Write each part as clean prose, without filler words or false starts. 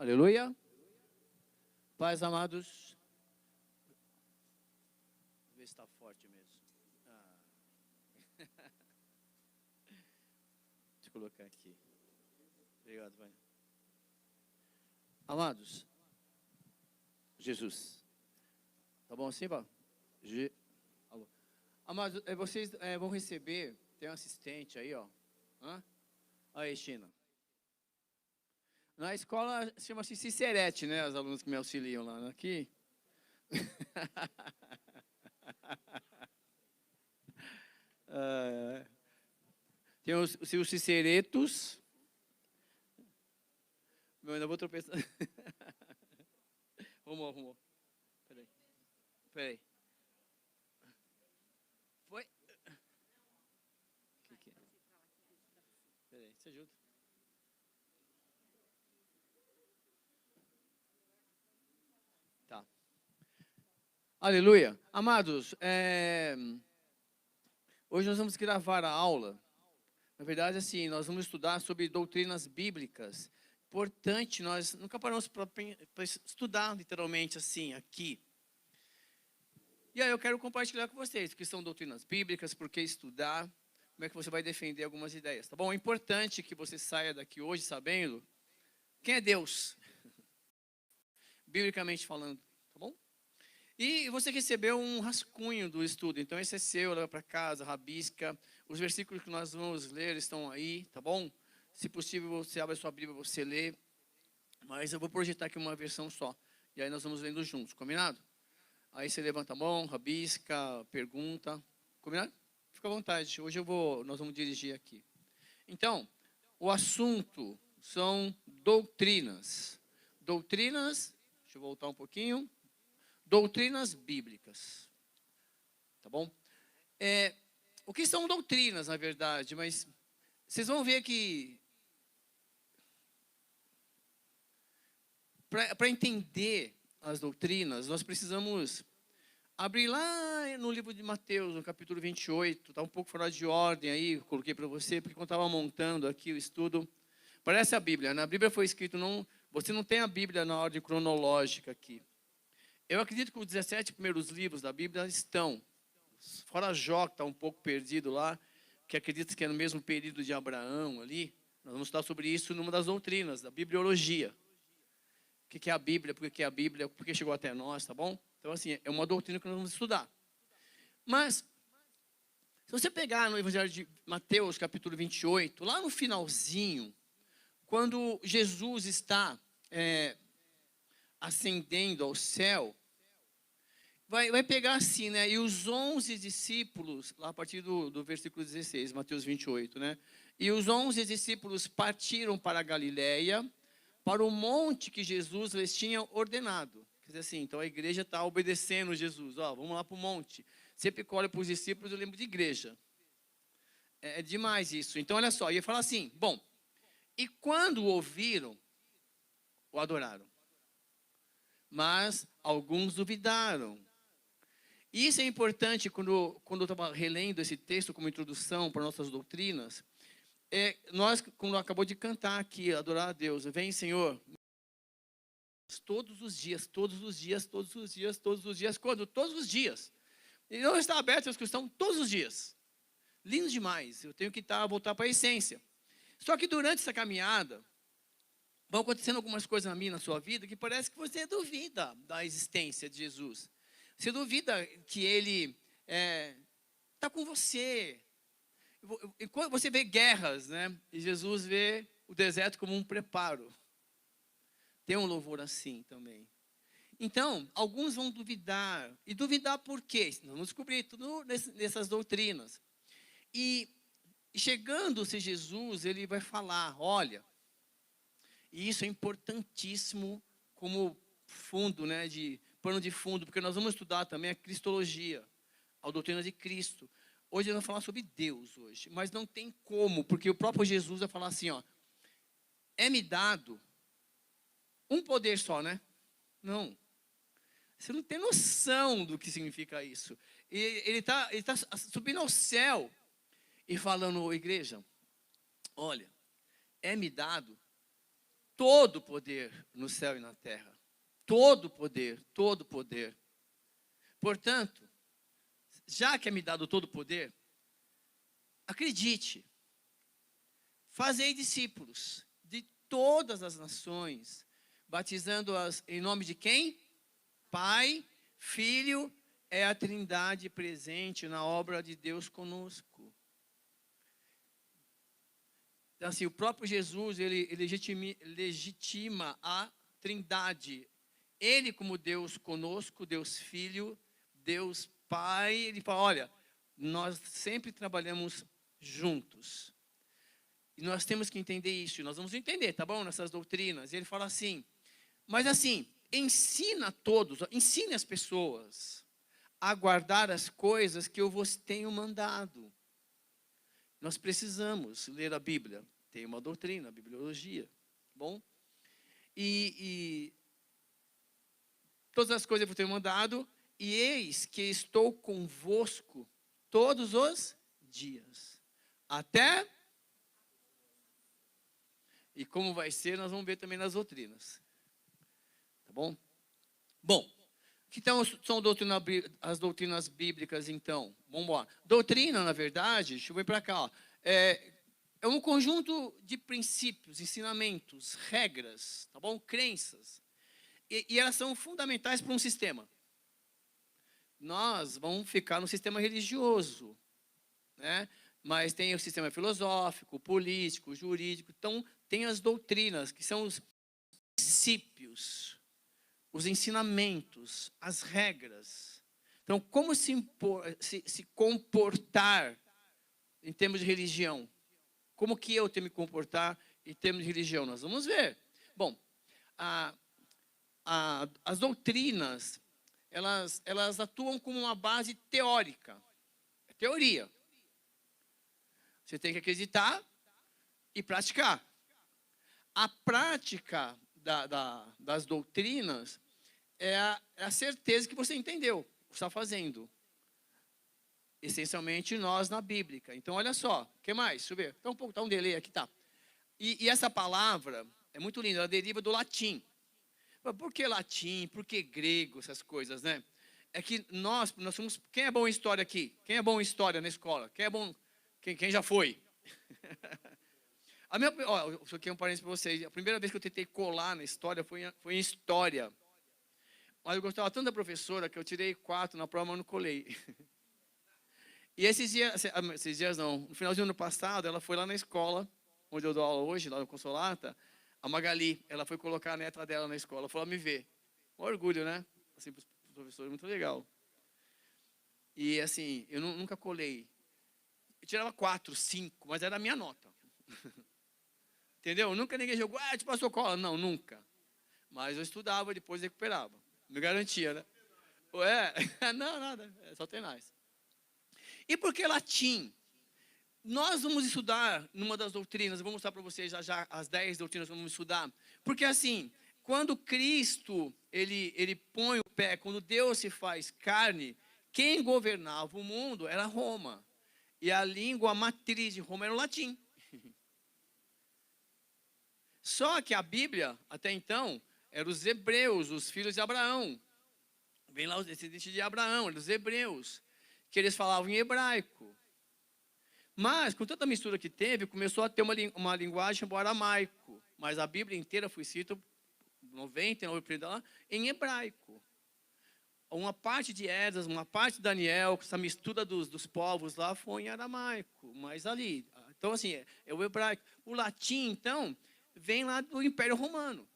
Aleluia. Paz, amados. Vou ver se está forte mesmo. Deixa eu colocar aqui. Obrigado, pai. Amados, Jesus. Tá bom assim, pai? Alô. Amados, vocês vão receber, tem um assistente aí, ó. Aí, China. Na escola chama-se Cicerete, né? Os alunos que me auxiliam lá. Aqui. Tem os ciceretos. Eu ainda vou tropeçar. Arrumou. Peraí. Foi? O que é? Peraí, te ajuda. Tá. Aleluia. Amados, hoje nós vamos gravar a aula. Na verdade, assim, nós vamos estudar sobre doutrinas bíblicas. Importante, nós nunca paramos para estudar, literalmente, assim, aqui. E aí eu quero compartilhar com vocês o que são doutrinas bíblicas, por que estudar, como é que você vai defender algumas ideias, tá bom? É importante que você saia daqui hoje sabendo quem é Deus, biblicamente falando, tá bom? E você recebeu um rascunho do estudo, então esse é seu, leva para casa, rabisca. Os versículos que nós vamos ler estão aí, tá bom? Se possível, você abre a sua Bíblia, você lê. Mas eu vou projetar aqui uma versão só. E aí nós vamos lendo juntos, combinado? Aí você levanta a mão, rabisca, pergunta. Combinado? Fica à vontade. Hoje nós vamos dirigir aqui. Então, o assunto são doutrinas. Doutrinas, deixa eu voltar um pouquinho. Doutrinas bíblicas. Tá bom? O que são doutrinas, na verdade? Mas vocês vão ver que para entender as doutrinas, nós precisamos abrir lá no livro de Mateus, no capítulo 28. Está um pouco fora de ordem aí, coloquei para você, porque quando estava montando aqui o estudo, parece a Bíblia, né? A Bíblia foi escrita, você não tem a Bíblia na ordem cronológica aqui. Eu acredito que os 17 primeiros livros da Bíblia estão, fora Jó, que está um pouco perdido lá, que acredita que é no mesmo período de Abraão ali. Nós vamos estudar sobre isso numa das doutrinas, da bibliologia. O que é a Bíblia, por que é a Bíblia, por que chegou até nós, tá bom? Então, assim, é uma doutrina que nós vamos estudar. Mas, se você pegar no Evangelho de Mateus, capítulo 28, lá no finalzinho, quando Jesus está ascendendo ao céu, vai pegar assim, né? E os 11 discípulos, lá a partir do versículo 16, Mateus 28, né? E os 11 discípulos partiram para a Galileia, para o monte que Jesus lhes tinha ordenado. Quer dizer assim, então a igreja está obedecendo Jesus. Vamos lá para o monte. Sempre que olho para os discípulos, eu lembro de igreja. É demais isso. Então, olha só, ia falar assim, bom, e quando o ouviram, o adoraram. Mas alguns duvidaram. E isso é importante quando eu estava relendo esse texto como introdução para nossas doutrinas. Nós, como acabou de cantar aqui, adorar a Deus, vem Senhor, todos os dias, quando? Todos os dias. E não está aberto aos cristãos todos os dias. Lindo demais, eu tenho que voltar para a essência. Só que durante essa caminhada, vão acontecendo algumas coisas na sua vida, que parece que você duvida da existência de Jesus. Você duvida que Ele está com você. E quando você vê guerras, né? E Jesus vê o deserto como um preparo. Tem um louvor assim também. Então, alguns vão duvidar. E duvidar por quê? Nós vamos descobrir tudo nessas doutrinas. E chegando-se Jesus, ele vai falar, olha, e isso é importantíssimo como fundo, né, pano de fundo, porque nós vamos estudar também a cristologia, a doutrina de Cristo. Hoje nós vamos falar sobre Deus hoje, mas não tem como, porque o próprio Jesus vai falar assim, é-me dado um poder só, né? Não. Você não tem noção do que significa isso. Ele tá subindo ao céu e falando, igreja, olha, é-me dado todo poder no céu e na terra. Todo poder, todo poder. Portanto, já que é me dado todo poder, acredite, fazei discípulos de todas as nações, batizando-as em nome de quem? Pai, Filho, é a Trindade presente na obra de Deus conosco. Então, assim, o próprio Jesus, ele legitima a Trindade. Ele como Deus conosco, Deus Filho, Deus Pai, ele fala, olha, nós sempre trabalhamos juntos. E nós temos que entender isso, nós vamos entender, tá bom? Nessas doutrinas. E ele fala assim, mas assim, ensine as pessoas a guardar as coisas que eu vos tenho mandado. Nós precisamos ler a Bíblia. Tem uma doutrina, a bibliologia. Bom? E todas as coisas eu vos tenho mandado, e eis que estou convosco todos os dias. Até... E como vai ser, nós vamos ver também nas doutrinas. Tá bom? Bom, que então são as doutrinas bíblicas, então? Vamos embora. Doutrina, na verdade, deixa eu ver para cá, ó, é um conjunto de princípios, ensinamentos, regras, tá bom? Crenças. E elas são fundamentais para um sistema. Nós vamos ficar no sistema religioso, né? Mas tem o sistema filosófico, político, jurídico. Então, tem as doutrinas, que são os princípios, os ensinamentos, as regras. Então, como se comportar em termos de religião? Como que eu tenho que me comportar em termos de religião? Nós vamos ver. Bom, as doutrinas, elas atuam como uma base teórica. É teoria. Você tem que acreditar e praticar. A prática das doutrinas é a certeza que você entendeu, está fazendo. Essencialmente nós na Bíblia. Então, olha só, o que mais? Deixa eu ver. Tá um delay aqui, tá. E essa palavra é muito linda, ela deriva do latim. Por que latim? Por que grego? Essas coisas, né? É que nós somos... Quem é bom em história aqui? Quem é bom em história na escola? Quem é bom... Quem já foi? Isso aqui é um parênteses para vocês. A primeira vez que eu tentei colar na história foi em história. Mas eu gostava tanto da professora que eu tirei 4 na prova, mas não colei. E esses dias não, no finalzinho do ano passado, ela foi lá na escola, onde eu dou aula hoje, lá no Consolata, a Magali, ela foi colocar a neta dela na escola, foi lá me ver. Um orgulho, né? Assim, para os professores, muito legal. E assim, eu nunca colei. Eu tirava 4, 5, mas era a minha nota. Entendeu? Nunca ninguém jogou, te passou cola. Não, nunca. Mas eu estudava, depois recuperava. Me garantia, né? Não, nada, só tem mais. E por que latim? Nós vamos estudar numa das doutrinas, eu vou mostrar para vocês já as 10 doutrinas que vamos estudar. Porque assim, quando Cristo, ele põe o pé, quando Deus se faz carne, quem governava o mundo era Roma. E a língua matriz de Roma era o latim. Só que a Bíblia, até então, eram os hebreus, os filhos de Abraão. Vem lá os descendentes de Abraão, eram os hebreus, que eles falavam em hebraico. Mas, com tanta mistura que teve, começou a ter uma linguagem chamada aramaico. Mas a Bíblia inteira foi escrita, 99% em hebraico. Uma parte de Esdras, uma parte de Daniel, essa mistura dos povos lá foi em aramaico. Mas ali, então assim, é o hebraico. O latim, então, vem lá do Império Romano.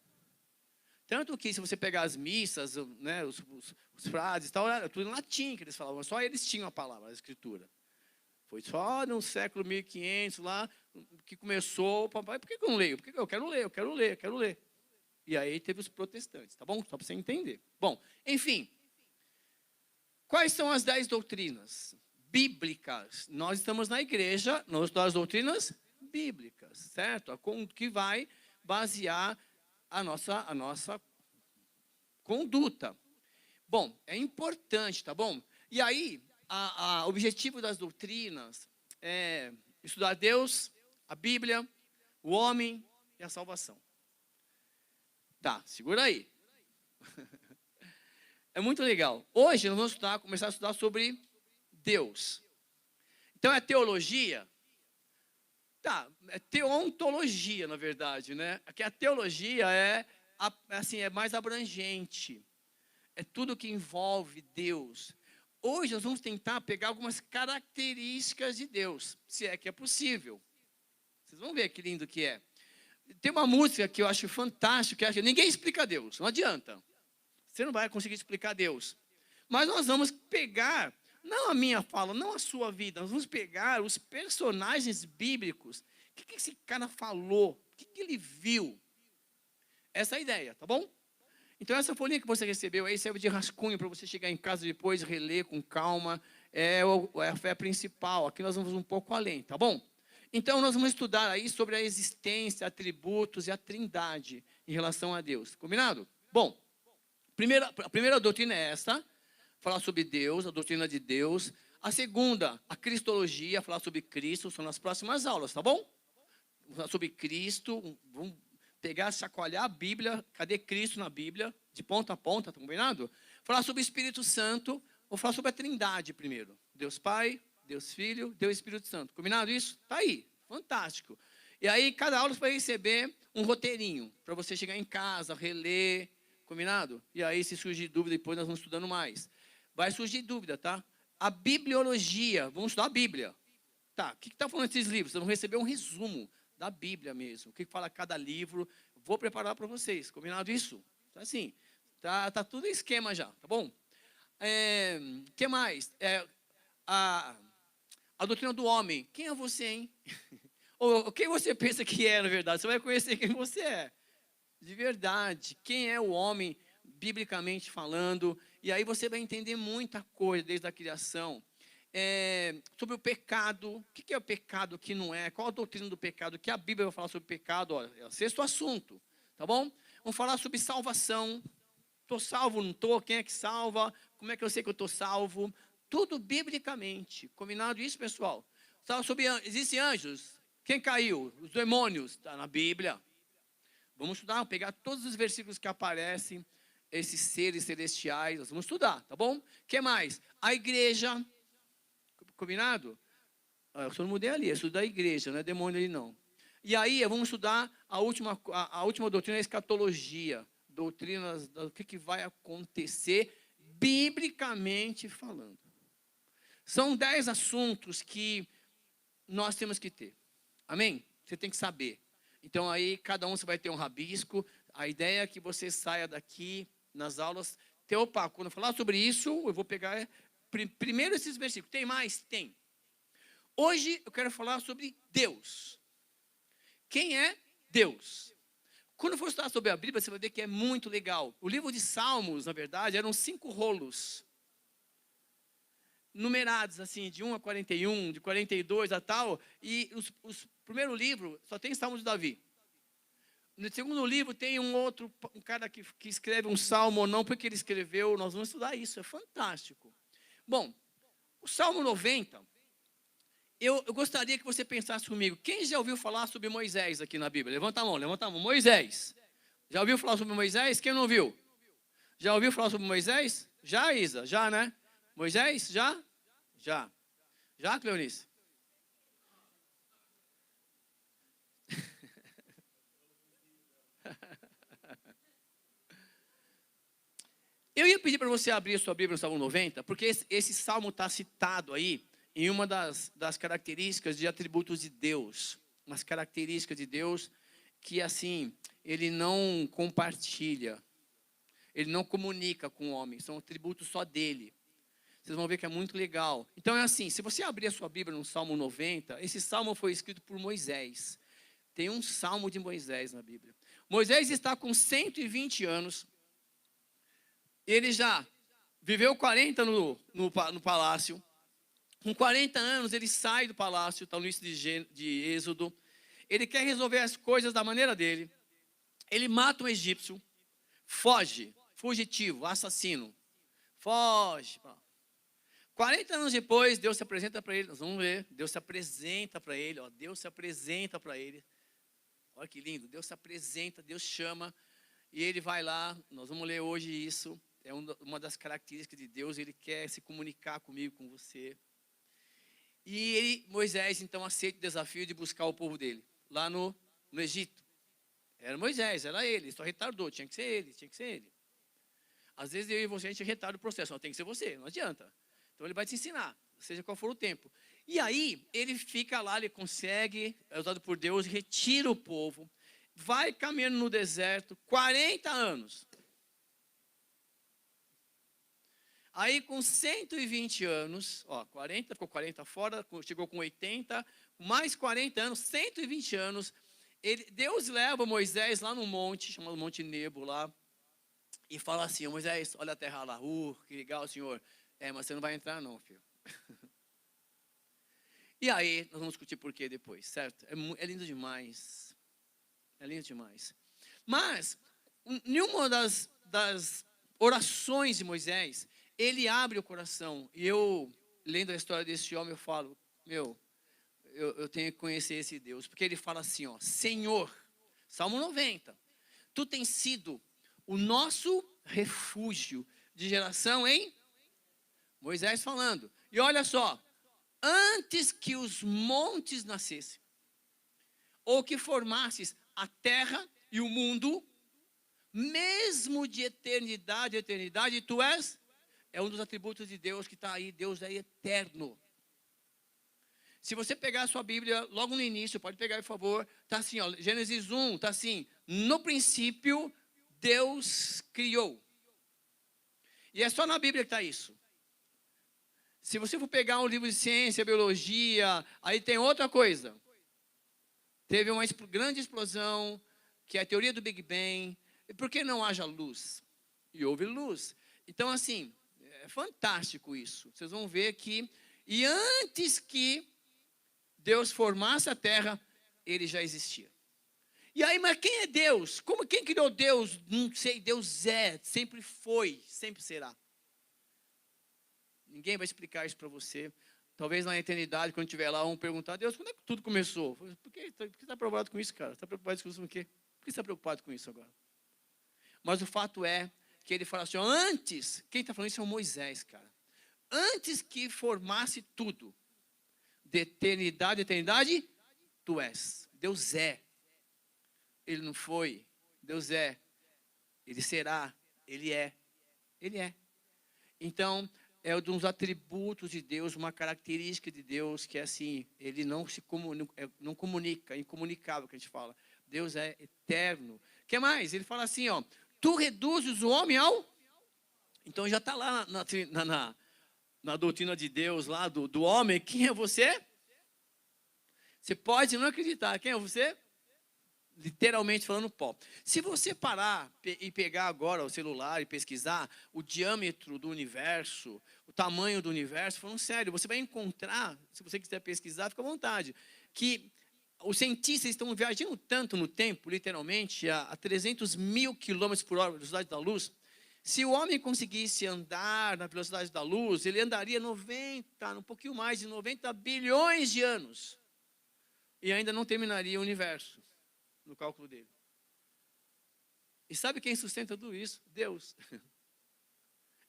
Tanto que, se você pegar as missas, né, os frases, tal, era tudo em latim que eles falavam. Só eles tinham a palavra, a escritura. Foi só no século 1500 lá que começou. Papai, por que eu não leio? Porque eu quero ler. E aí teve os protestantes, tá bom? Só para você entender. Bom, enfim. Quais são as 10 doutrinas bíblicas? Nós estamos na igreja, nós estudamos as doutrinas bíblicas, certo? Que vai basear a nossa conduta. Bom, é importante, tá bom? E aí, o objetivo das doutrinas é estudar Deus, a Bíblia, o homem e a salvação. Tá, segura aí. É muito legal. Hoje nós vamos começar a estudar sobre Deus. Então é teologia? Tá, é teontologia, na verdade, né? Aqui a teologia é mais abrangente. É tudo que envolve Deus. Hoje nós vamos tentar pegar algumas características de Deus, se é que é possível. Vocês vão ver que lindo que é. Tem uma música que eu acho fantástica, que ninguém explica Deus, não adianta. Você não vai conseguir explicar Deus. Mas nós vamos pegar, não a minha fala, não a sua vida, nós vamos pegar os personagens bíblicos. O que esse cara falou? O que ele viu? Essa é a ideia, tá bom? Então essa folhinha que você recebeu aí serve de rascunho para você chegar em casa depois, reler com calma. É a fé principal. Aqui nós vamos um pouco além, tá bom? Então nós vamos estudar aí sobre a existência, atributos e a trindade em relação a Deus. Combinado? Bom, a primeira doutrina é essa, falar sobre Deus, a doutrina de Deus. A segunda, a cristologia, falar sobre Cristo, são nas próximas aulas, tá bom? Falar sobre Cristo, vamos pegar, chacoalhar a Bíblia, cadê Cristo na Bíblia, de ponta a ponta, tá combinado? Falar sobre o Espírito Santo, vou falar sobre a trindade primeiro. Deus Pai, Deus Filho, Deus Espírito Santo. Combinado isso? Tá aí, fantástico. E aí cada aula você vai receber um roteirinho, para você chegar em casa, reler, combinado? E aí se surgir dúvida, depois nós vamos estudando mais. Vai surgir dúvida, tá? A bibliologia, vamos estudar a Bíblia. Tá, o que está falando esses livros? Vocês vão receber um resumo da Bíblia mesmo. O que fala cada livro. Vou preparar para vocês. Combinado isso? Então, assim, tá tudo em esquema já, tá bom? Que mais? A doutrina do homem. Quem é você, hein? Ou quem você pensa que é, na verdade? Você vai conhecer quem você é. De verdade. Quem é o homem, biblicamente falando. E aí você vai entender muita coisa desde a criação. Sobre o pecado. O que é o pecado, o que não é? Qual a doutrina do pecado? O que a Bíblia vai falar sobre pecado? Ó, é o sexto assunto. Tá bom? Vamos falar sobre salvação. Estou salvo, não estou? Quem é que salva? Como é que eu sei que eu estou salvo? Tudo biblicamente. Combinado isso, pessoal? Existem anjos. Quem caiu? Os demônios. Está na Bíblia. Vamos estudar, pegar todos os versículos que aparecem, esses seres celestiais. Nós vamos estudar, tá bom? O que mais? A igreja. Combinado? Eu só não mudei ali, eu estudo da igreja, não é demônio ali não. E aí, vamos estudar a última doutrina, a escatologia. Doutrinas do que vai acontecer, biblicamente falando. São 10 assuntos que nós temos que ter. Amém? Você tem que saber. Então, aí, cada um você vai ter um rabisco. A ideia é que você saia daqui, nas aulas, opa, quando eu falar sobre isso, eu vou pegar primeiro esses versículos. Tem mais? Tem. Hoje eu quero falar sobre Deus. Quem é Deus? Quando for estudar sobre a Bíblia, você vai ver que é muito legal. O livro de Salmos, na verdade, eram 5 rolos. Numerados, assim, de 1 a 41, de 42 a tal. E o primeiro livro só tem Salmos de Davi. No segundo livro tem um cara que escreve um salmo ou não, porque ele escreveu. Nós vamos estudar isso, é fantástico. Bom, o Salmo 90, eu gostaria que você pensasse comigo. Quem já ouviu falar sobre Moisés aqui na Bíblia? Levanta a mão, levanta a mão. Moisés. Já ouviu falar sobre Moisés? Quem não ouviu? Já ouviu falar sobre Moisés? Já, Isa? Já, né? Moisés? Já? Já. Já, Cleonice? Eu ia pedir para você abrir a sua Bíblia no Salmo 90, porque esse salmo está citado aí em uma das características de atributos de Deus. Umas características de Deus que, assim, ele não compartilha. Ele não comunica com o homem. São atributos só dele. Vocês vão ver que é muito legal. Então é assim, se você abrir a sua Bíblia no Salmo 90, esse salmo foi escrito por Moisés. Tem um salmo de Moisés na Bíblia. Moisés está com 120 anos. Ele já viveu 40 no palácio. Com 40 anos, ele sai do palácio, está no início de Êxodo. Ele quer resolver as coisas da maneira dele. Ele mata um egípcio, foge, fugitivo, assassino. Foge. 40 anos depois, Deus se apresenta para ele. Nós vamos ver. Deus se apresenta para ele. Deus se apresenta para ele. Olha que lindo. Deus se apresenta, Deus chama. E ele vai lá, nós vamos ler hoje isso. É uma das características de Deus, ele quer se comunicar comigo, com você. E Moisés, então, aceita o desafio de buscar o povo dele, lá no Egito. Era Moisés, era ele só retardou, tinha que ser ele. Às vezes eu e você, a gente retarda o processo, não tem que ser você, não adianta. Então ele vai te ensinar, seja qual for o tempo. E aí, ele fica lá, ele consegue, é usado por Deus, retira o povo, vai caminhando no deserto, 40 anos. Aí, com 120 anos, 40, ficou 40 fora, chegou com 80, mais 40 anos, 120 anos, Deus leva Moisés lá no monte, chamado Monte Nebo lá, e fala assim, Moisés, olha a terra lá, que legal, senhor. Mas você não vai entrar não, filho. E aí, nós vamos discutir por quê depois, certo? É lindo demais. É lindo demais. Mas, nenhuma das orações de Moisés, ele abre o coração. E eu, lendo a história desse homem, eu falo, eu tenho que conhecer esse Deus. Porque ele fala assim, Senhor, Salmo 90, tu tens sido o nosso refúgio de geração em Moisés falando. E olha só, antes que os montes nascessem, ou que formasses a terra e o mundo, mesmo de eternidade a eternidade, tu és, é um dos atributos de Deus que está aí, Deus é eterno. Se você pegar a sua Bíblia, logo no início, pode pegar, por favor, está assim, Gênesis 1, está assim, no princípio, Deus criou. E é só na Bíblia que está isso. Se você for pegar um livro de ciência, biologia, aí tem outra coisa. Teve uma grande explosão, que é a teoria do Big Bang. E por que não haja luz? E houve luz. Então, assim, é fantástico isso. Vocês vão ver que... E antes que Deus formasse a terra, ele já existia. E aí, mas quem é Deus? Quem criou Deus? Não sei, Deus sempre foi, sempre será. Ninguém vai explicar isso para você. Talvez na eternidade, quando estiver lá, vão perguntar, Deus, quando é que tudo começou? Por que você está preocupado com isso, cara? Está preocupado com isso com o quê? Por que você está preocupado com isso agora? Mas o fato é que ele fala assim, antes, quem está falando isso é o Moisés, cara. Antes que formasse tudo, de eternidade a eternidade, tu és. Deus é. Ele não foi, Deus é. Ele será, ele é. Ele é. Então, é um dos atributos de Deus, uma característica de Deus, que é assim, ele não se comunica, não comunica, é incomunicável que a gente fala. Deus é eterno. O que mais? Ele fala assim, tu reduzes o homem ao... Então já está lá na doutrina de Deus, lá do homem, quem é você? Você pode não acreditar, quem é você? Literalmente falando pó. Se você parar e pegar agora o celular e pesquisar o diâmetro do universo, o tamanho do universo, falando sério, você vai encontrar, se você quiser pesquisar, fica à vontade, que os cientistas estão viajando tanto no tempo, literalmente, a 300 mil quilômetros por hora, velocidade da luz. Se o homem conseguisse andar na velocidade da luz, ele andaria um pouquinho mais de 90 bilhões de anos. E ainda não terminaria o universo. No cálculo dele. E sabe quem sustenta tudo isso? Deus.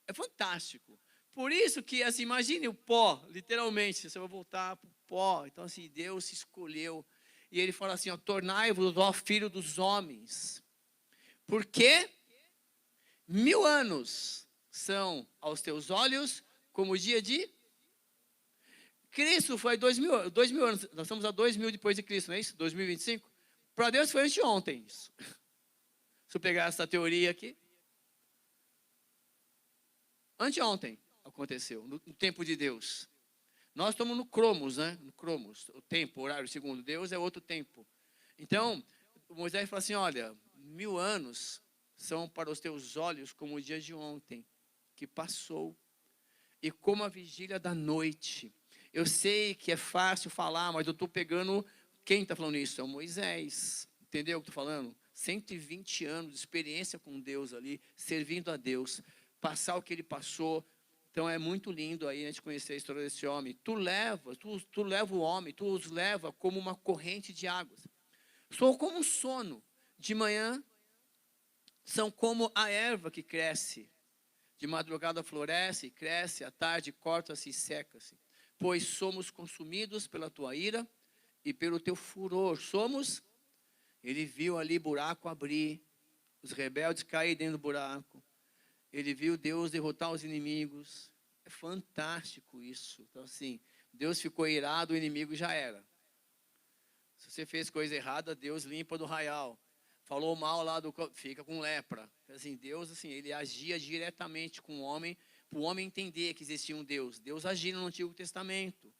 É fantástico. Por isso que, assim, imagine o pó, literalmente, você vai voltar para o pó. Então, assim, Deus se escolheu. E ele fala assim, tornai-vos, ó filho dos homens. Porque 1000 anos são aos teus olhos como o dia de... Cristo foi 2000 anos, nós estamos a 2000 depois de Cristo, não é isso? 2025? Para Deus foi anteontem isso. Se eu pegar essa teoria aqui. Anteontem aconteceu, no tempo de Deus. Nós estamos no Cromos, né? No Cromos. O tempo, o horário segundo Deus é outro tempo. Então, Moisés fala assim, olha, 1000 anos são para os teus olhos como o dia de ontem, que passou. E como a vigília da noite. Eu sei que é fácil falar, mas eu estou pegando... Quem está falando isso? É o Moisés. Entendeu o que estou falando? 120 anos de experiência com Deus ali, servindo a Deus, passar o que ele passou. Então é muito lindo aí a gente conhecer a história desse homem. Tu leva o homem, tu os leva como uma corrente de águas. Sou como um sono. De manhã são como a erva que cresce. De madrugada floresce, cresce, à tarde corta-se e seca-se. Pois somos consumidos pela tua ira e pelo teu furor. Ele viu ali buraco abrir, os rebeldes caírem dentro do buraco. Ele viu Deus derrotar os inimigos. É fantástico isso. Então, assim, Deus ficou irado, o inimigo já era. Se você fez coisa errada, Deus limpa do arraial. Falou mal lá, fica com lepra. Assim, Deus, assim, ele agia diretamente com o homem, para o homem entender que existia um Deus. Deus agia no Antigo Testamento.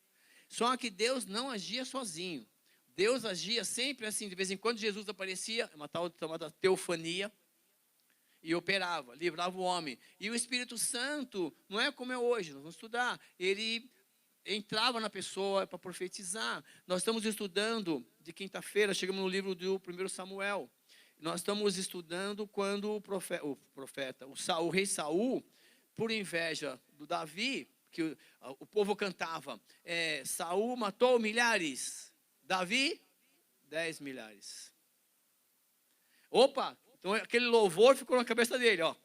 Só que Deus não agia sozinho. Deus agia sempre assim, de vez em quando Jesus aparecia, uma tal chamada teofania, e operava, livrava o homem. E o Espírito Santo, não é como é hoje, nós vamos estudar, ele entrava na pessoa para profetizar. Nós estamos estudando, de quinta-feira, chegamos no livro do 1 Samuel. Nós estamos estudando quando o rei Saul, por inveja do Davi, que o povo cantava, Saul matou milhares, Davi, 10 milhares. Opa! Então aquele louvor ficou na cabeça dele, ó.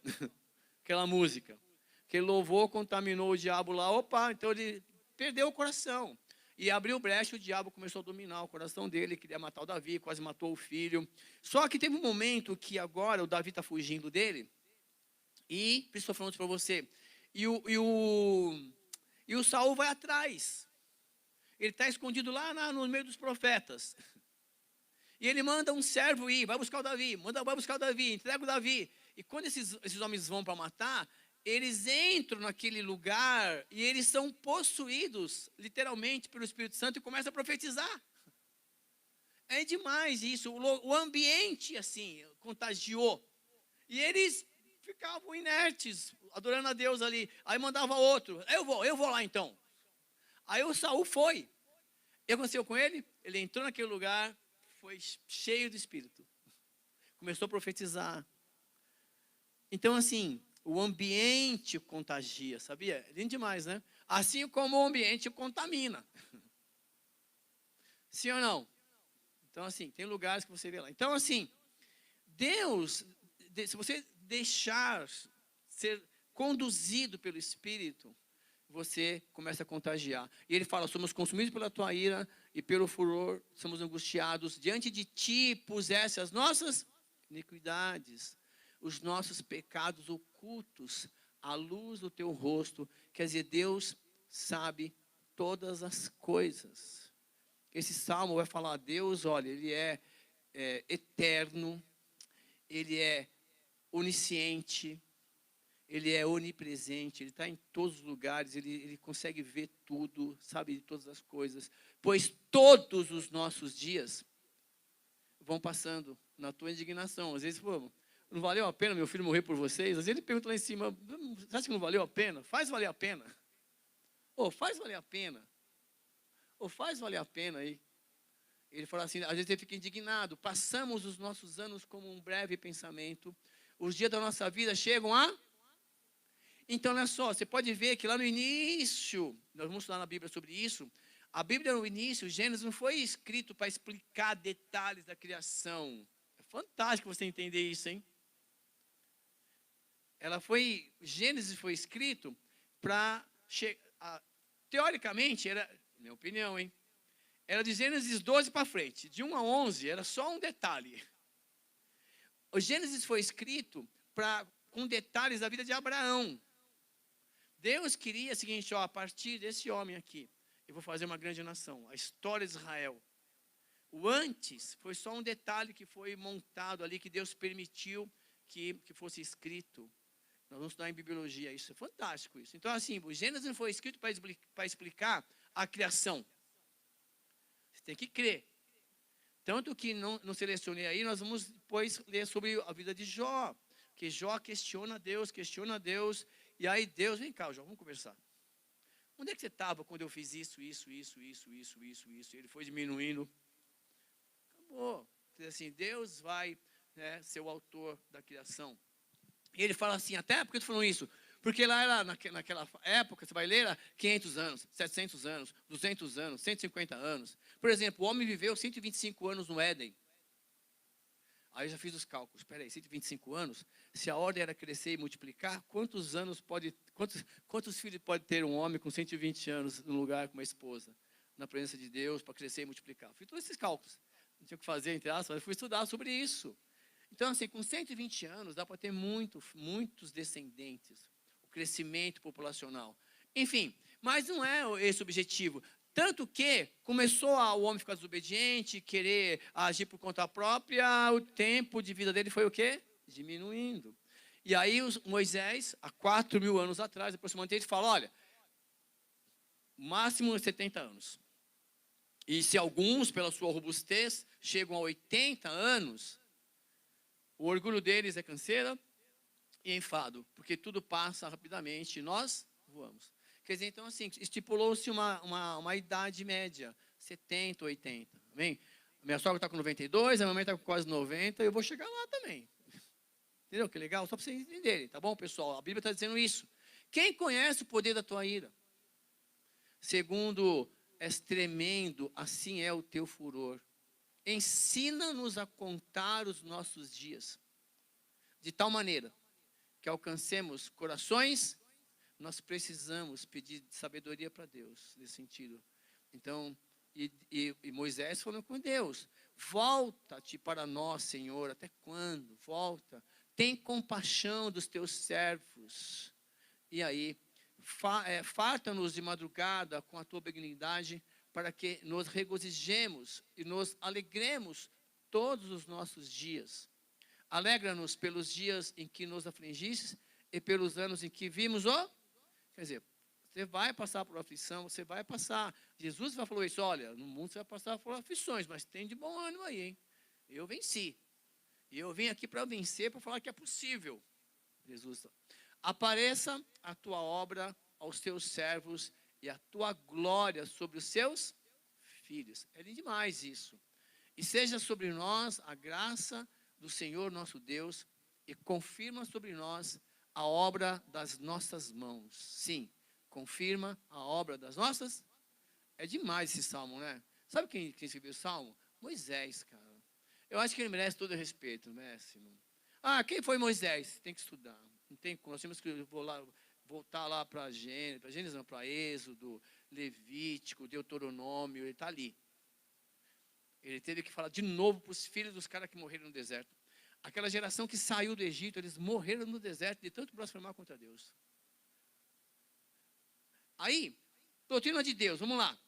Aquela música. Aquele louvor contaminou o diabo lá. Opa, então ele perdeu o coração. E abriu brecha, o diabo começou a dominar o coração dele, queria matar o Davi, quase matou o filho. Só que teve um momento que agora o Davi está fugindo dele. E, estou falando para você, e o Saul vai atrás. Ele está escondido lá no meio dos profetas. E ele manda um servo ir, vai buscar o Davi, vai buscar o Davi, entrega o Davi. E quando esses homens vão para matar, eles entram naquele lugar e eles são possuídos, literalmente, pelo Espírito Santo e começam a profetizar. É demais isso, o ambiente, assim, contagiou. E eles ficavam inertes, adorando a Deus ali. Aí mandava outro, eu vou lá então. Aí o Saul foi. O que aconteceu com ele? Ele entrou naquele lugar, foi cheio do Espírito. Começou a profetizar. Então, assim, o ambiente contagia, sabia? É lindo demais, né? Assim como o ambiente contamina. Sim ou não? Então, assim, tem lugares que você vê lá. Então, assim, Deus, se você deixar ser conduzido pelo Espírito, você começa a contagiar. E ele fala, somos consumidos pela tua ira e pelo furor, somos angustiados. Diante de ti pusesse as nossas iniquidades, os nossos pecados ocultos, à luz do teu rosto. Quer dizer, Deus sabe todas as coisas. Esse salmo vai falar, Deus, olha, ele é eterno, ele é onisciente, ele é onipresente, ele está em todos os lugares, ele consegue ver tudo, sabe de todas as coisas. Pois todos os nossos dias vão passando na tua indignação. Às vezes, pô, não valeu a pena meu filho morrer por vocês? Às vezes ele pergunta lá em cima, você acha que não valeu a pena? Faz valer a pena. Faz valer a pena. Faz valer a pena aí. Ele fala assim, às vezes ele fica indignado. Passamos os nossos anos como um breve pensamento. Os dias da nossa vida chegam a... Então, olha só, você pode ver que lá no início, nós vamos falar na Bíblia sobre isso, a Bíblia no início, Gênesis não foi escrito para explicar detalhes da criação. É fantástico você entender isso, hein? Gênesis foi escrito para, teoricamente, era, minha opinião, hein? Era de Gênesis 12 para frente, de 1 a 11, era só um detalhe. O Gênesis foi escrito com detalhes da vida de Abraão. Deus queria o seguinte, a partir desse homem aqui, eu vou fazer uma grande nação, a história de Israel. O antes foi só um detalhe que foi montado ali, que Deus permitiu que fosse escrito. Nós vamos estudar em bibliologia, isso é fantástico isso. Então, assim, o Gênesis não foi escrito para explicar a criação. Você tem que crer. Tanto que não selecionei aí, nós vamos depois ler sobre a vida de Jó. Que Jó questiona Deus, e aí Deus, vem cá, Jó, vamos conversar. Onde é que você estava quando eu fiz isso? Ele foi diminuindo. Acabou. Assim, Deus vai ser o autor da criação. E ele fala assim, até porque eu estou falando isso? Porque lá era, naquela época, você vai ler, era 500 anos, 700 anos, 200 anos, 150 anos. Por exemplo, o homem viveu 125 anos no Éden. Aí eu já fiz os cálculos. Espera aí, 125 anos, se a ordem era crescer e multiplicar, quantos filhos pode ter um homem com 120 anos no lugar com uma esposa, na presença de Deus, para crescer e multiplicar? Fiz todos esses cálculos. Não tinha o que fazer, entre aspas, eu fui estudar sobre isso. Então, assim, com 120 anos, dá para ter muitos descendentes. O crescimento populacional. Enfim, mas não é esse o objetivo. Tanto que começou o homem ficar desobediente, querer agir por conta própria, o tempo de vida dele foi o quê? Diminuindo. E aí Moisés, há 4.000 anos atrás, aproximadamente, ele fala, olha, máximo 70 anos. E se alguns, pela sua robustez, chegam a 80 anos, o orgulho deles é canseira e enfado, porque tudo passa rapidamente e nós voamos. Quer dizer, então, assim, estipulou-se uma idade média, 70, 80. Amém? Minha sogra está com 92, a minha mãe está com quase 90, eu vou chegar lá também. Entendeu? Que legal? Só para vocês entenderem, tá bom, pessoal? A Bíblia está dizendo isso. Quem conhece o poder da tua ira? Segundo, és tremendo, assim é o teu furor. Ensina-nos a contar os nossos dias, de tal maneira que alcancemos corações. Nós precisamos pedir sabedoria para Deus, nesse sentido. Então, e Moisés falando com Deus, volta-te para nós, Senhor, até quando? Volta, tem compaixão dos teus servos. E aí, farta-nos de madrugada com a tua benignidade, para que nos regozijemos e nos alegremos todos os nossos dias. Alegra-nos pelos dias em que nos afligiste e pelos anos em que vimos o... Quer dizer, você vai passar por aflição, você vai passar. Jesus já falou isso, olha, no mundo você vai passar por aflições, mas tem de bom ânimo aí, hein? Eu venci. E eu vim aqui para vencer, para falar que é possível. Jesus, apareça a tua obra aos teus servos e a tua glória sobre os seus filhos. É demais isso. E seja sobre nós a graça do Senhor nosso Deus e confirma sobre nós a obra das nossas mãos. Sim, confirma a obra das nossas. É demais esse salmo, né? Sabe quem escreveu o salmo? Moisés, cara. Eu acho que ele merece todo o respeito, merece. Quem foi Moisés? Tem que estudar. Não tem como. Nós temos que voltar lá para Gênesis, não, para Êxodo, Levítico, Deuteronômio, ele está ali. Ele teve que falar de novo para os filhos dos caras que morreram no deserto. Aquela geração que saiu do Egito, eles morreram no deserto de tanto blasfemar contra Deus. Aí, doutrina de Deus, vamos lá.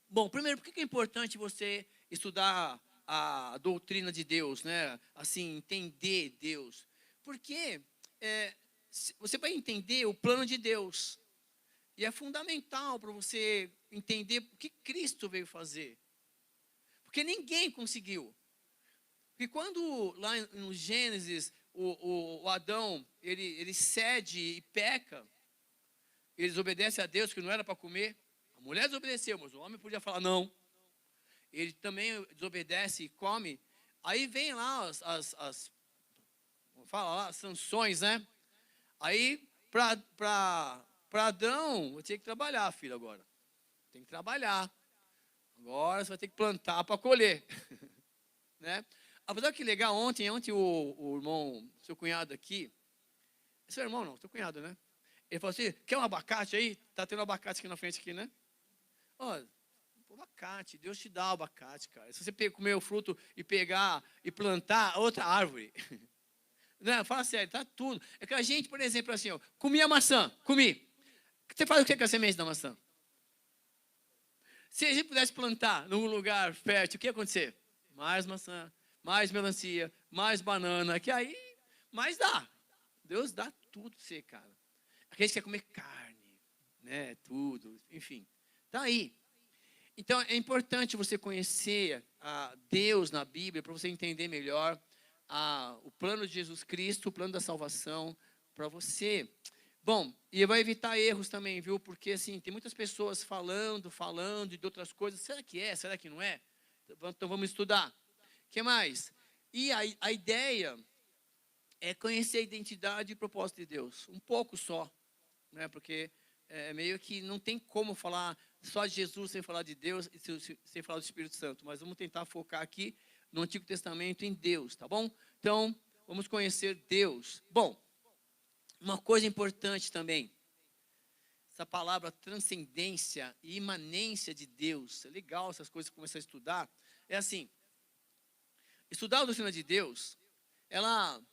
Bom, primeiro, por que é importante você estudar a doutrina de Deus, né? Assim, entender Deus. Porque você vai entender o plano de Deus. E é fundamental para você entender o que Cristo veio fazer. Porque ninguém conseguiu. Porque quando lá no Gênesis, o Adão, ele cede e peca, ele desobedece a Deus, que não era para comer. A mulher desobedeceu, mas o homem podia falar não. Ele também desobedece e come. Aí vem lá as sanções, né? Aí, para Adão, eu tinha que trabalhar, filho, agora. Tem que trabalhar. Agora você vai ter que plantar para colher. Né? Apesar que legal, ontem o irmão, seu cunhado aqui, é seu irmão não, seu cunhado, né? Ele falou assim, quer um abacate aí? Tá tendo um abacate aqui na frente, aqui, né? Ó, abacate, Deus te dá o abacate, cara. Se você comer o fruto e pegar e plantar outra árvore. Não, fala sério, tá tudo. É que a gente, por exemplo, assim, ó, comi a maçã, comi. Você faz o que com a semente da maçã? Se a gente pudesse plantar num lugar fértil, o que ia acontecer? Mais maçã, mais melancia, mais banana, que aí mais dá. Deus dá tudo para você, cara. Aqueles que querem comer carne, né, tudo, enfim. Tá aí. Então, é importante você conhecer a Deus na Bíblia, para você entender melhor o plano de Jesus Cristo, o plano da salvação para você. Bom, e vai evitar erros também, viu? Porque, assim, tem muitas pessoas falando de outras coisas. Será que é? Será que não é? Então, vamos estudar. O que mais? E a ideia é conhecer a identidade e propósito de Deus. Um pouco só, né? Porque meio que não tem como falar só de Jesus sem falar de Deus e sem falar do Espírito Santo. Mas vamos tentar focar aqui no Antigo Testamento em Deus, tá bom? Então, vamos conhecer Deus. Bom, uma coisa importante também, essa palavra transcendência e imanência de Deus, é legal essas coisas que começar a estudar, é assim, estudar a doutrina de Deus, ela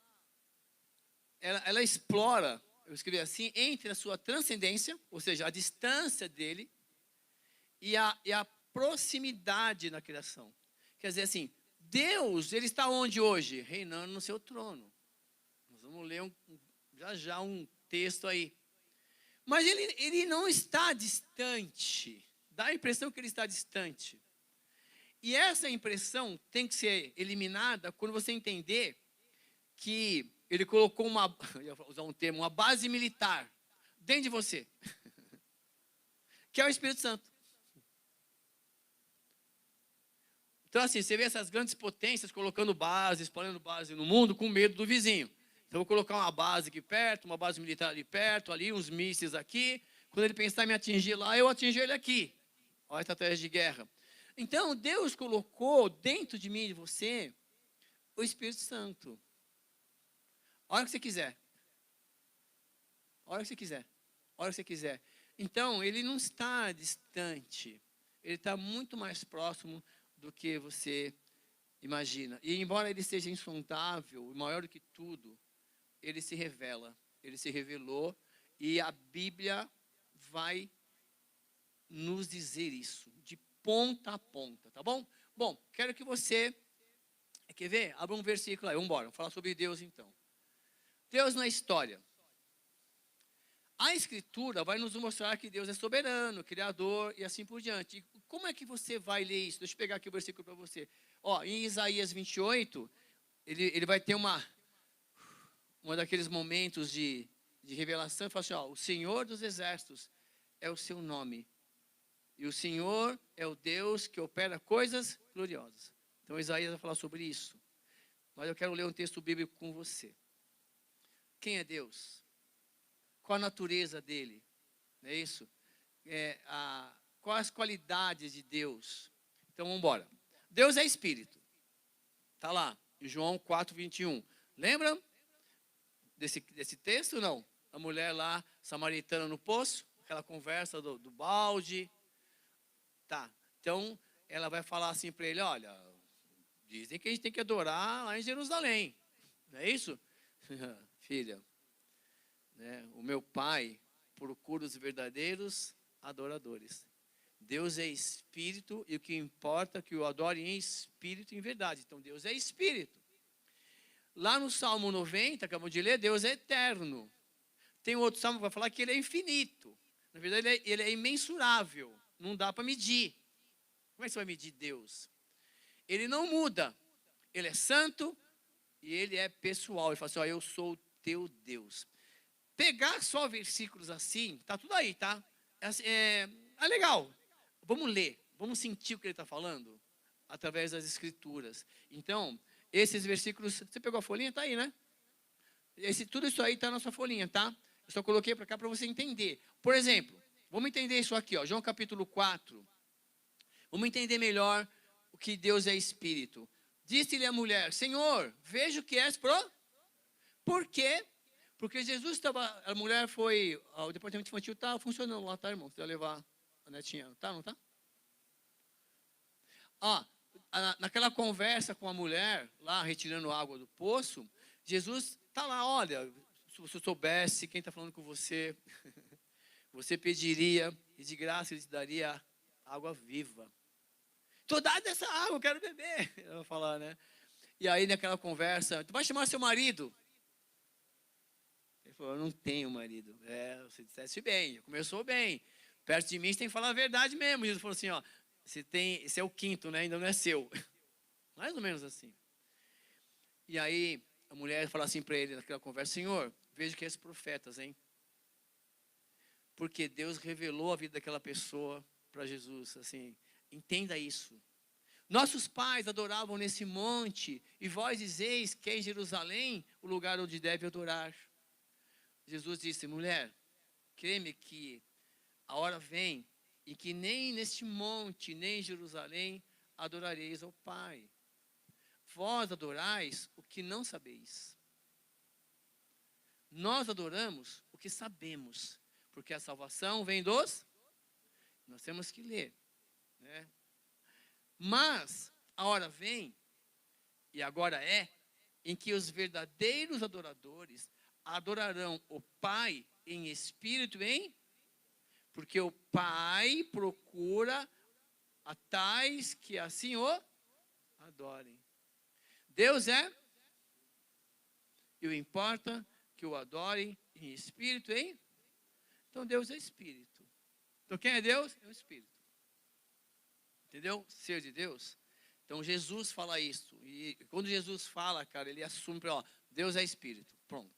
explora, eu escrevi assim, entre a sua transcendência, ou seja, a distância dele, e a proximidade na criação. Quer dizer assim, Deus, ele está onde hoje? Reinando no seu trono. Nós vamos ler já um texto aí. Mas ele não está distante. Dá a impressão que ele está distante. E essa impressão tem que ser eliminada quando você entender que ele colocou eu ia usar um termo, uma base militar dentro de você, que é o Espírito Santo. Então, assim, você vê essas grandes potências colocando base, espalhando base no mundo com medo do vizinho. Então, eu vou colocar uma base aqui perto, uma base militar ali perto, ali, uns mísseis aqui. Quando ele pensar em me atingir lá, eu atingi ele aqui. Olha a estratégia de guerra. Então, Deus colocou dentro de mim e de você o Espírito Santo. A hora que você quiser. A hora que você quiser. A hora que você quiser. Então, ele não está distante. Ele está muito mais próximo do que você imagina. E embora ele seja insondável, maior do que tudo, ele se revela. Ele se revelou e a Bíblia vai nos dizer isso, de ponta a ponta, tá bom? Bom, quero que você, quer ver? Abra um versículo aí, vamos embora, vamos falar sobre Deus então. Deus na história. A Escritura vai nos mostrar que Deus é soberano, criador e assim por diante. E como é que você vai ler isso? Deixa eu pegar aqui o versículo para você. Ó, em Isaías 28, ele vai ter uma daqueles momentos de revelação. Ele fala assim, ó, o Senhor dos Exércitos é o seu nome. E o Senhor é o Deus que opera coisas gloriosas. Então Isaías vai falar sobre isso. Mas eu quero ler um texto bíblico com você. Quem é Deus? Qual a natureza dele? Não é isso? Quais as qualidades de Deus? Então vamos embora. Deus é Espírito. Está lá, em João 4, 21. Lembra desse texto ou não? A mulher lá, samaritana no poço, aquela conversa do balde. Tá, então ela vai falar assim para ele, olha, dizem que a gente tem que adorar lá em Jerusalém. Não é isso? Filha, né, o meu pai procura os verdadeiros adoradores. Deus é Espírito e o que importa é que o adore em Espírito e em verdade. Então Deus é Espírito. Lá no Salmo 90, acabamos de ler, Deus é eterno. Tem outro salmo que vai falar que ele é infinito. Na verdade, ele é imensurável. Não dá para medir. Como é que você vai medir Deus? Ele não muda. Ele é santo e ele é pessoal. Ele fala assim, ó, eu sou o teu Deus. Pegar só versículos assim, tá tudo aí, tá? É legal. Vamos ler, vamos sentir o que ele está falando através das Escrituras. Então, esses versículos, você pegou a folhinha? Está aí, né? Tudo isso aí está na sua folhinha, tá? Eu só coloquei para cá para você entender. Por exemplo, vamos entender isso aqui, ó, João capítulo 4. Vamos entender melhor o que Deus é Espírito. Disse-lhe a mulher, Senhor, vejo que és Por quê? Porque Jesus estava, a mulher foi, o departamento infantil está funcionando lá, tá, irmão? Você vai levar a netinha, tá, não tá? Naquela conversa com a mulher, lá retirando água do poço, Jesus está lá, olha, se você soubesse quem está falando com você, você pediria, e de graça ele te daria água viva. Estou dado essa água, eu quero beber. Ela vai falar, né? E aí naquela conversa, tu vai chamar seu marido? Ele falou, eu não tenho marido. Você disseste bem, começou bem. Perto de mim você tem que falar a verdade mesmo. Jesus falou assim, ó, esse é o quinto, né? Ainda não é seu. Mais ou menos assim. E aí a mulher fala assim para ele naquela conversa, Senhor, vejo que és profetas, hein? Porque Deus revelou a vida daquela pessoa para Jesus, assim, entenda isso. Nossos pais adoravam nesse monte, e vós dizeis que é em Jerusalém o lugar onde deve adorar. Jesus disse, mulher, crê-me que a hora vem em que nem neste monte, nem em Jerusalém adorareis ao Pai. vós adorais o que não sabeis. Nós adoramos o que sabemos, porque a salvação vem dos... Nós temos que ler, né? Mas a hora vem, e agora é, em que os verdadeiros adoradores adorarão o Pai em espírito e em... Porque o Pai procura a tais que assim o adorem. Deus é, e o importa que o adorem em espírito e em... Então Deus é espírito. Então quem é Deus? É o espírito. Entendeu? Ser de Deus. Então Jesus fala isso. E quando Jesus fala, cara, ele assume para, ó, Deus é espírito. Pronto.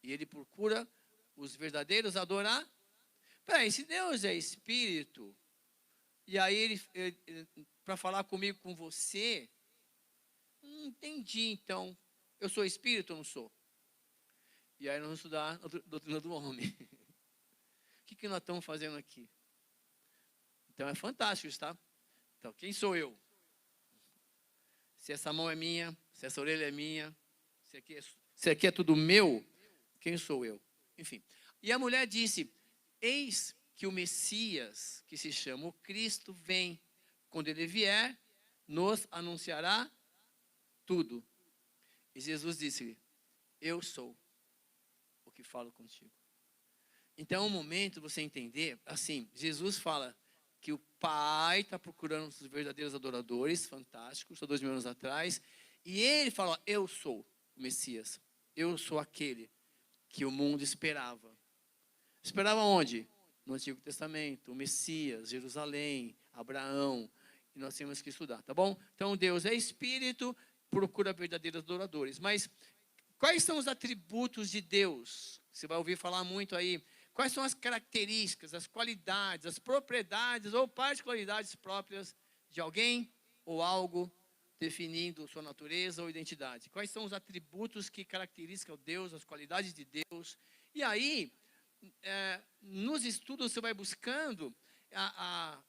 E ele procura os verdadeiros adorar. Peraí, se Deus é espírito, e aí ele para falar comigo, com você, entendi, então, eu sou espírito ou não sou? E aí nós vamos estudar a doutrina do homem. O que nós estamos fazendo aqui? Então é fantástico isso, tá? Então, quem sou eu? Se essa mão é minha, se essa orelha é minha, se aqui é tudo meu, quem sou eu? Enfim. E a mulher disse, eis que o Messias, que se chama o Cristo, vem. Quando ele vier, nos anunciará tudo. E Jesus disse, eu sou o que falo contigo. Então é um momento você entender, assim, Jesus fala que o Pai está procurando os verdadeiros adoradores, fantásticos, há 2000 anos atrás, e ele fala, ó, eu sou o Messias, eu sou aquele que o mundo esperava. Esperava onde? No Antigo Testamento, o Messias, Jerusalém, Abraão, e nós temos que estudar, tá bom? Então Deus é espírito, procura verdadeiros adoradores. Mas quais são os atributos de Deus? Você vai ouvir falar muito aí. Quais são as características, as qualidades, as propriedades ou particularidades próprias de alguém ou algo, definindo sua natureza ou identidade? Quais são os atributos que caracterizam Deus, as qualidades de Deus? E aí, nos estudos você vai buscando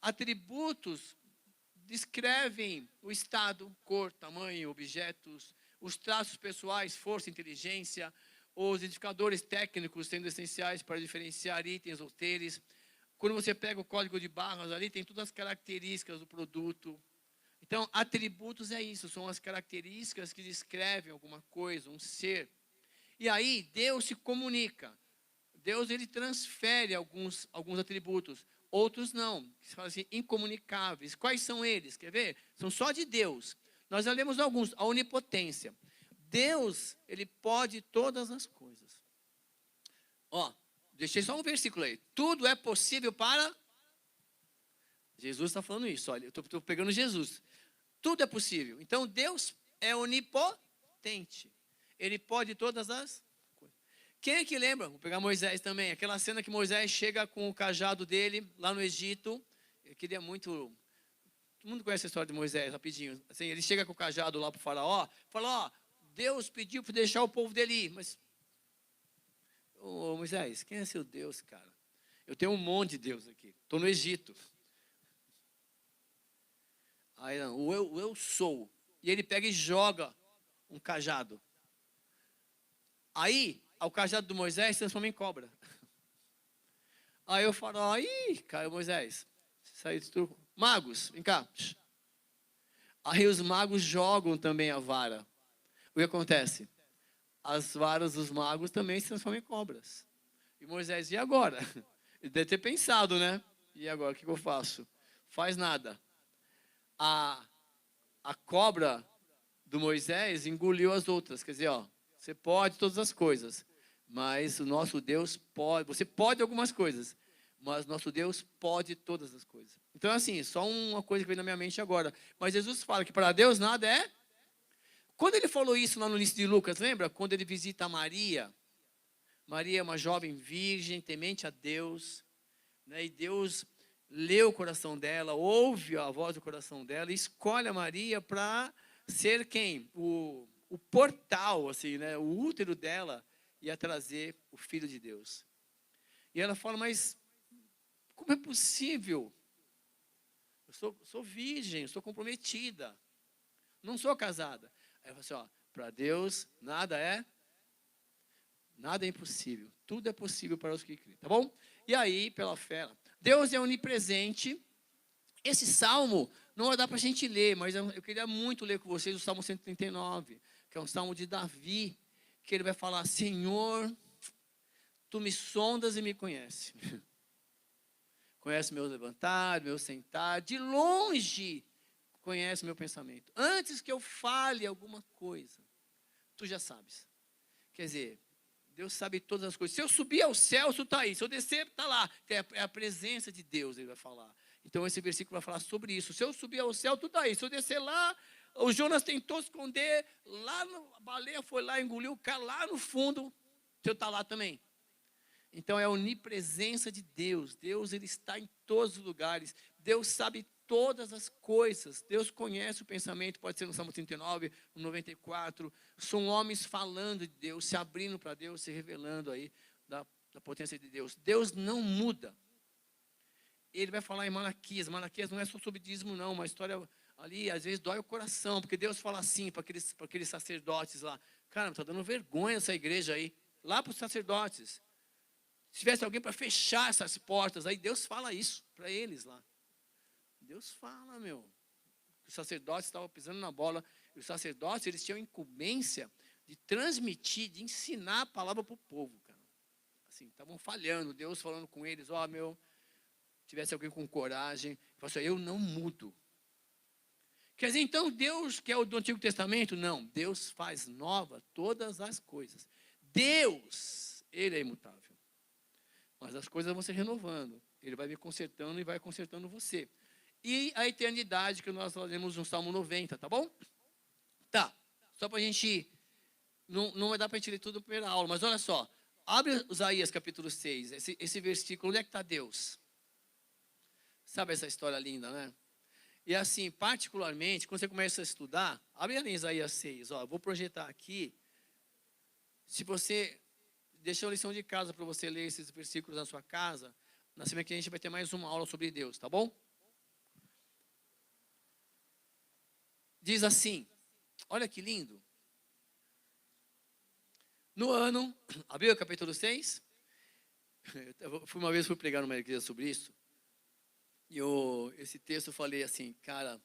atributos descrevem o estado, cor, tamanho, objetos, os traços pessoais, força, inteligência, os identificadores técnicos sendo essenciais para diferenciar itens ou seres. Quando você pega o código de barras ali, tem todas as características do produto. Então, atributos é isso, são as características que descrevem alguma coisa, um ser. E aí, Deus se comunica. Deus, ele transfere alguns atributos. Outros não, que se fala assim, incomunicáveis. Quais são eles? Quer ver? São só de Deus. Nós já lemos alguns. A onipotência. Deus, ele pode todas as coisas. Ó, deixei só um versículo aí. Tudo é possível para... Jesus está falando isso, olha, eu estou pegando Jesus. Tudo é possível. Então, Deus é onipotente. Ele pode todas as coisas. Quem é que lembra? Vou pegar Moisés também. Aquela cena que Moisés chega com o cajado dele lá no Egito. Eu queria muito... Todo mundo conhece a história de Moisés, rapidinho. Assim, ele chega com o cajado lá para o faraó. Fala, ó, Deus pediu para deixar o povo dele ir. Mas, ô Moisés, quem é seu Deus, cara? Eu tenho um monte de Deus aqui. Estou no Egito. Aí, não, o eu sou. E ele pega e joga um cajado. Aí, o cajado do Moisés se transforma em cobra. Aí eu falo, aí, caiu Moisés. Saiu de tudo. Magos, vem cá. Aí os magos jogam também a vara. O que acontece? As varas dos magos também se transformam em cobras. E Moisés, e agora? Ele deve ter pensado, né? E agora, o que eu faço? Faz nada. A cobra do Moisés engoliu as outras. Quer dizer, ó, você pode todas as coisas, mas o nosso Deus pode. Você pode algumas coisas, mas nosso Deus pode todas as coisas. Então, assim, só uma coisa que vem na minha mente agora. Mas Jesus fala que para Deus nada é... Quando ele falou isso lá no início de Lucas, lembra? Quando ele visita Maria. Maria é uma jovem virgem, temente a Deus, né? E Deus lê o coração dela, ouve a voz do coração dela e escolhe a Maria para ser quem? O portal, assim, né? O útero dela ia trazer o Filho de Deus. E ela fala, mas como é possível? Eu sou virgem, eu sou comprometida. não sou casada. Aí eu falo assim, ó, para Deus nada é impossível. Tudo é possível para os que creem, tá bom? E aí, pela fé, Deus é onipresente. Esse salmo não vai dar para a gente ler, mas eu queria muito ler com vocês o Salmo 139, que é um salmo de Davi, que ele vai falar, Senhor, tu me sondas e me conheces. Conhece meu levantar, meu sentar, de longe conhece meu pensamento. Antes que eu fale alguma coisa, tu já sabes. Quer dizer, Deus sabe todas as coisas. Se eu subir ao céu, tu está aí. Se eu descer, está lá. É a presença de Deus, ele vai falar. Então, esse versículo vai falar sobre isso. Se eu subir ao céu, tu está aí. Se eu descer lá, o Jonas tentou esconder, lá a baleia foi lá, engoliu o cara lá no fundo, o senhor está lá também. Então, é a onipresença de Deus. Deus, ele está em todos os lugares. Deus sabe todas as coisas. Deus conhece o pensamento, pode ser no Salmo 39, no 94. São homens falando de Deus, se abrindo para Deus, se revelando aí da potência de Deus. Deus não muda. Ele vai falar em Malaquias. Malaquias não é só sobre dízimo, não. Uma história ali, às vezes, dói o coração, porque Deus fala assim para aqueles sacerdotes lá. Cara, está dando vergonha essa igreja aí. Lá para os sacerdotes. Se tivesse alguém para fechar essas portas, aí Deus fala isso para eles lá. Deus fala, meu. Os sacerdotes estavam pisando na bola. E os sacerdotes, eles tinham incumbência de transmitir, de ensinar a palavra para o povo, cara. Assim, estavam falhando. Deus falando com eles, ó, meu, tivesse alguém com coragem. Falou assim, eu não mudo. Quer dizer, então, Deus, que é o do Antigo Testamento, não. Deus faz nova todas as coisas. Deus, ele é imutável. Mas as coisas vão se renovando. Ele vai me consertando e vai consertando você. E a eternidade que nós falamos no Salmo 90, tá bom? Tá. Só para a gente... Não vai dar para a gente ler tudo na primeira aula, mas olha só. Abre Isaías capítulo 6. Esse versículo, onde é que está Deus? Sabe essa história linda, né? E assim, particularmente, quando você começa a estudar, abre ali em Isaías 6. Ó, vou projetar aqui. Se você... Deixa uma lição de casa para você ler esses versículos na sua casa. Na semana que a gente vai ter mais uma aula sobre Deus, tá bom? Diz assim, olha que lindo. No ano, abriu o capítulo 6. Uma vez fui pregar numa igreja sobre isso. E esse texto eu falei assim, cara,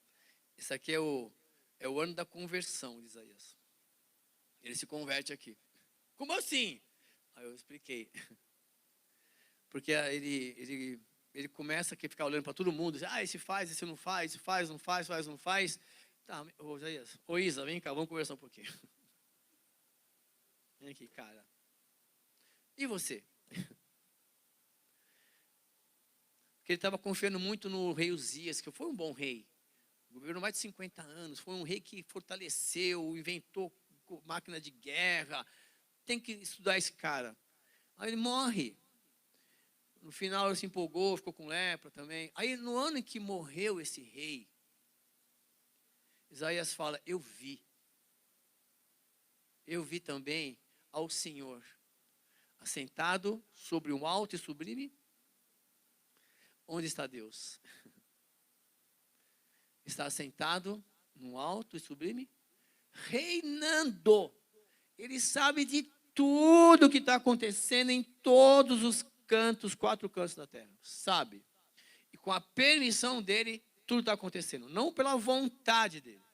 isso aqui é o ano da conversão de Isaías. Ele se converte aqui. Como assim? Aí eu expliquei. Porque ele começa a ficar olhando para todo mundo. Esse faz, esse não faz, esse faz, não faz, faz, não faz. Tá, ô Isa, vem cá, vamos conversar um pouquinho. Vem aqui, cara. E você? Porque ele estava confiando muito no rei Uzias, que foi um bom rei. Governou mais de 50 anos. Foi um rei que fortaleceu, inventou máquina de guerra. Tem que estudar esse cara. Aí ele morre. No final ele se empolgou, ficou com lepra também. Aí no ano em que morreu esse rei, Isaías fala, eu vi também ao Senhor, assentado sobre um alto e sublime. Onde está Deus? Está assentado num alto e sublime, reinando. Ele sabe de tudo que está acontecendo em todos os cantos, 4 cantos da terra. Sabe. E com a permissão dele, tudo está acontecendo. Não pela vontade dele.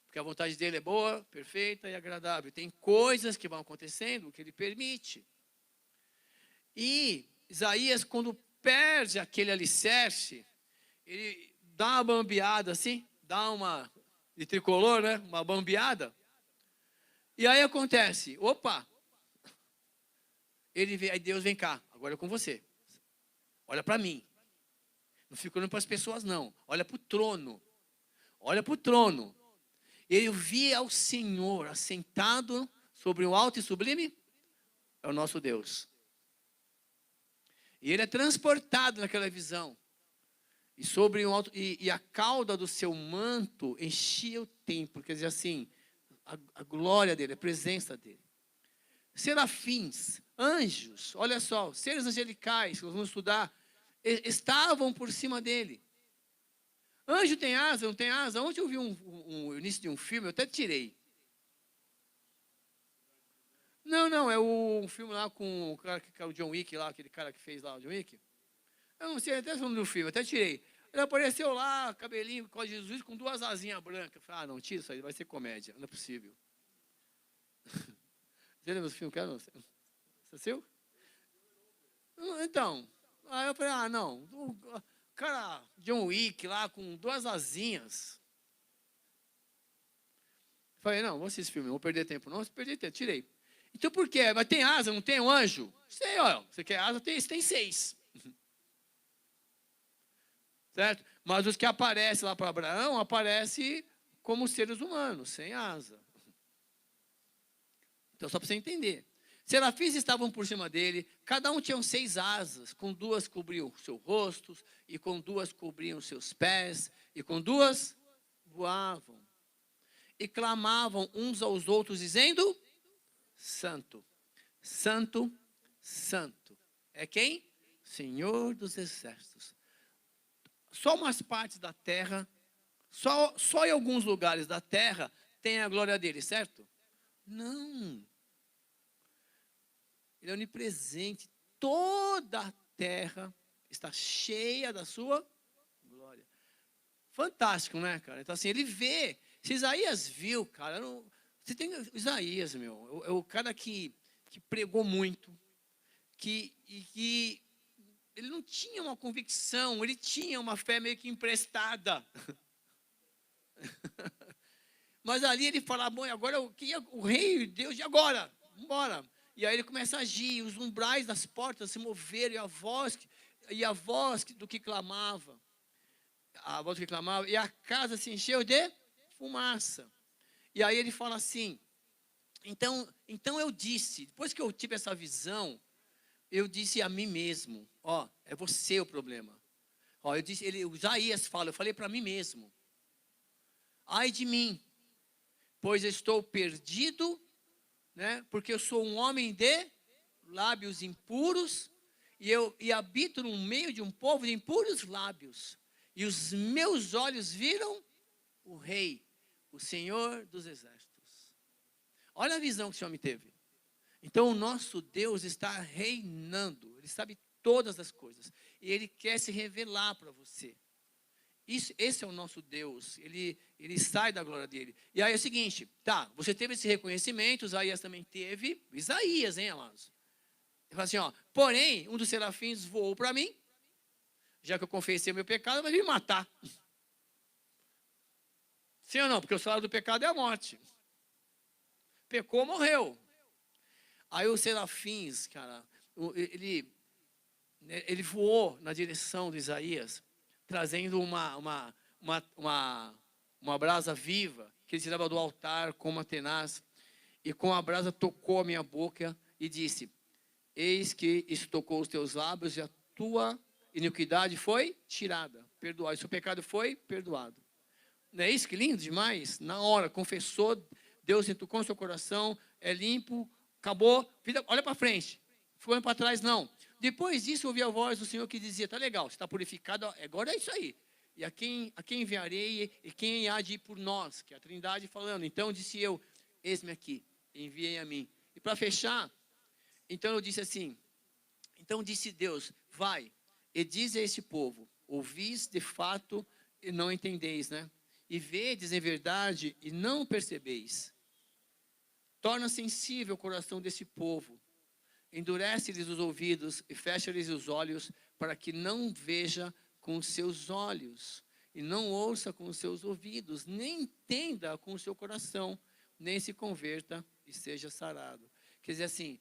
Porque a vontade dele é boa, perfeita e agradável. Tem coisas que vão acontecendo que ele permite. E Isaías, quando perde aquele alicerce, ele dá uma bambeada assim, dá uma de tricolor, né? Uma bambeada. E aí acontece, opa, aí Deus vem cá, agora é com você. Olha para mim. Não fica olhando para as pessoas, não. Olha para o trono. Olha para o trono. Eu vi ao Senhor assentado sobre um alto e sublime. É o nosso Deus. E ele é transportado naquela visão. E sobre um alto, e a cauda do seu manto enchia o templo. Quer dizer assim, a glória dele, a presença dele. Serafins, anjos, olha só, seres angelicais, que nós vamos estudar, estavam por cima dele. Anjo tem asa, não tem asa? Ontem eu vi o início de um filme, eu até tirei. Não, é um filme lá com o cara que é o John Wick lá, aquele cara que fez lá o John Wick. Eu não sei até o nome do filme, até tirei. Ele apareceu lá, cabelinho, com Jesus, com 2 asinhas brancas. Eu falei, não, tira isso aí, vai ser comédia, não é possível. Você lembra do filme, cara? Você assistiu? Então, aí eu falei, não, o cara, John Wick lá, com 2 asinhas. Falei, não, vou assistir esse filme, não vou perder tempo. Não, perdi tempo, tirei. Então por quê? Mas tem asa, não tem um anjo? Sei, ó, você quer asa, tem 6. Certo? Mas os que aparecem lá para Abraão, aparecem como seres humanos, sem asa. Então, só para você entender. Serafins estavam por cima dele, cada um tinha 6 asas, com 2 cobriam o seu rosto, e com 2 cobriam os seus pés, e com 2 voavam. E clamavam uns aos outros, dizendo, Santo, Santo, Santo. É quem? Senhor dos Exércitos. Só umas partes da terra, só em alguns lugares da terra, tem a glória dele, certo? Não. Ele é onipresente. Toda a terra está cheia da sua glória. Fantástico, né, cara? Então, assim, ele vê. Se Isaías viu, cara, você tem Isaías, meu, é o cara que pregou muito, que ele não tinha uma convicção, ele tinha uma fé meio que emprestada. Mas ali ele fala, bom, agora o rei, Deus, e agora? Vamos embora. E aí ele começa a agir, os umbrais das portas se moveram, e a voz do que clamava, e a casa se encheu de fumaça. E aí ele fala assim, então eu disse, depois que eu tive essa visão, eu disse a mim mesmo, é você o problema. Eu disse, o Isaías fala, eu falei para mim mesmo, ai de mim, pois eu estou perdido, né? Porque eu sou um homem de lábios impuros, e habito no meio de um povo de impuros lábios, e os meus olhos viram o Rei, o Senhor dos Exércitos. Olha a visão que esse homem teve. Então o nosso Deus está reinando, Ele sabe todas as coisas, e Ele quer se revelar para você. Esse é o nosso Deus, ele sai da glória dele. E aí é o seguinte, você teve esse reconhecimento, Isaías também teve, Isaías, hein, amados? Ele fala assim, porém, um dos serafins voou para mim, já que eu confessei o meu pecado, vai me matar. Sim ou não? Porque o salário do pecado é a morte. Pecou, morreu. Aí os serafins, cara, ele voou na direção de Isaías, trazendo uma brasa viva, que ele tirava do altar com uma tenaz, e com a brasa tocou a minha boca e disse, eis que isso tocou os teus lábios e a tua iniquidade foi tirada, perdoada, o seu pecado foi perdoado. Não é isso que lindo demais? Na hora, confessou, Deus tocou no seu coração, é limpo, acabou, vida, olha para frente, ficou para trás não. Depois disso, eu ouvi a voz do Senhor que dizia, tá legal, você está purificado, agora é isso aí. E a quem enviarei e quem há de ir por nós? Que é a Trindade falando. Então disse eu, eis-me aqui, enviei a mim. E para fechar, então eu disse assim, então disse Deus, vai, e diz a esse povo, ouvis de fato e não entendeis, né? E vedes em verdade e não percebeis. Torna sensível o coração desse povo, endurece-lhes os ouvidos e fecha-lhes os olhos, para que não veja com os seus olhos, e não ouça com os seus ouvidos, nem entenda com o seu coração, nem se converta e seja sarado. Quer dizer assim,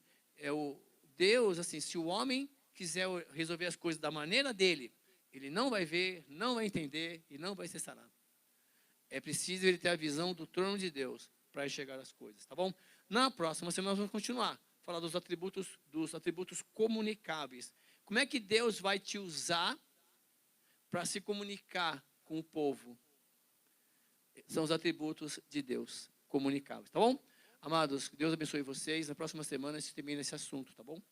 Deus, assim, se o homem quiser resolver as coisas da maneira dele, ele não vai ver, não vai entender e não vai ser sarado. É preciso ele ter a visão do trono de Deus para enxergar as coisas, tá bom? Na próxima semana nós vamos continuar. Falar dos atributos comunicáveis. Como é que Deus vai te usar para se comunicar com o povo? São os atributos de Deus comunicáveis, tá bom? Amados, Deus abençoe vocês. Na próxima semana a gente termina esse assunto, tá bom?